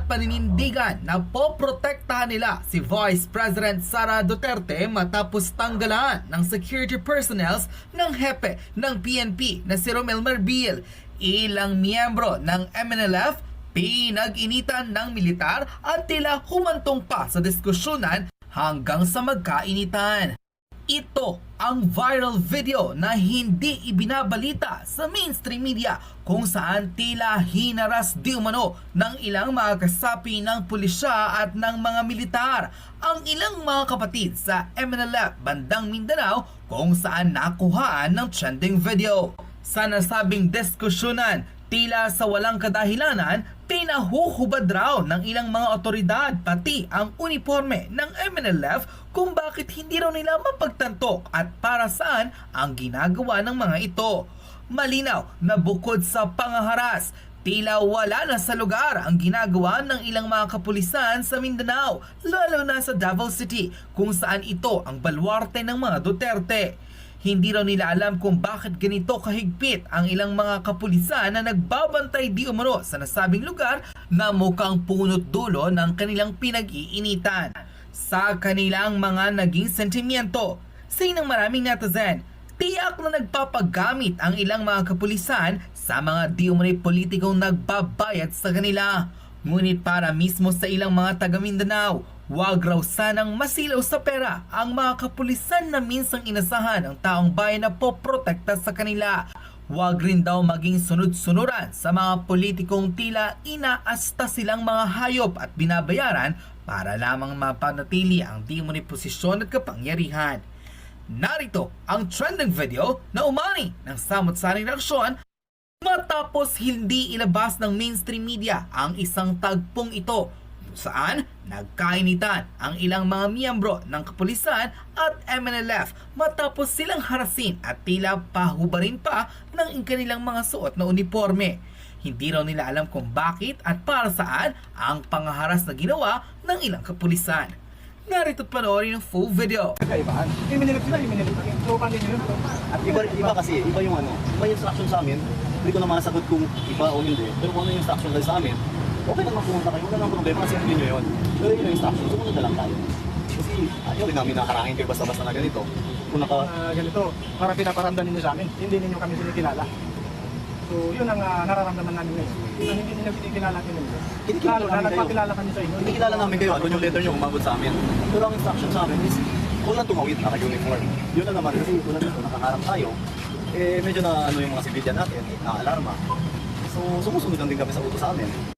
paninindigan na poprotektahan nila si Vice President Sara Duterte matapos tanggalan ng security personnel ng hepe ng PNP na si Romel Marbil. Ilang miyembro ng MNLF pinag-initan ng militar at tila humantong pa sa diskusyonan hanggang sa magkainitan. Ito ang viral video na hindi ibinabalita sa mainstream media kung saan tila hinaras di umano ng ilang mga kasapi ng pulisya at ng mga militar ang ilang mga kapatid sa MNLF bandang Mindanao kung saan nakuhaan ng trending video. Sa nasabing diskusyonan, tila sa walang kadahilanan, pinahuhubad raw ng ilang mga otoridad pati ang uniforme ng MNLF kung bakit hindi raw nila mapagtanto at para saan ang ginagawa ng mga ito. Malinaw na bukod sa pangaharas, tila wala na sa lugar ang ginagawa ng ilang mga kapulisan sa Mindanao, lalo na sa Davao City kung saan ito ang balwarte ng mga Duterte. Hindi raw nila alam kung bakit ganito kahigpit ang ilang mga kapulisan na nagbabantay di umano sa nasabing lugar na mukhang punot dulo ng kanilang pinag-iinitan. Sa kanilang mga naging sentimiento, sa inang maraming netizen, tiyak na nagpapagamit ang ilang mga kapulisan sa mga di umano'y politikong nagbabayad sa kanila. Ngunit para mismo sa ilang mga taga Mindanao, wag raw sanang masilaw sa pera ang mga kapulisan na minsang inasahan ng taong bayan na poprotekta sa kanila. Wag rin daw maging sunod-sunuran sa mga politikong tila inaasta silang mga hayop at binabayaran para lamang mapanatili ang di umano'y posisyon at kapangyarihan. Narito ang trending video na umani ng samot-saring reaksyon matapos hindi ilabas ng mainstream media ang isang tagpong ito saan nagkainitan ang ilang mga miyembro ng kapulisan at MNLF matapos silang harasin at tila pahubarin pa ng kanilang mga suot na uniforme. Hindi raw nila alam kung bakit at para saan ang pangaharas na ginawa ng ilang kapulisan. Narito't panoorin ang full video. Kaibahan. Iminilip sila, iminilip. So, paano yun? At iba kasi, iba yung iba yung instruction sa amin. Hindi ko naman nasagot kung iba o hindi. Pero kung ano yung instruction kayo sa amin, okay naman pumunta kayo, wala nang problema kasi hindi nyo yun. Pero yun yung instruction, sumunod na lang tayo. Kasi ayaw rin namin nakarangin kayo basta-basta na ganito. Kung ganito, para pinaparamdam ninyo sa amin, hindi ninyo kami sinikilala. So, yun ang nararamdaman namin ngayon. Yun ang hindi ninyo sinikilala natin ninyo. Lalo na nagpakilala kami sa inyo. Hindi kilala namin kayo, ano yung letter nyo umabot sa amin. Pero ang instruction sa amin is, huwag lang tumawid, naka-uniform. Yun na naman, kasi tulad nito, nakaharap tayo. Medyo na ano yung mga civilian natin, na-alarma. So, sumusunod lang din kami sa utos sa amin.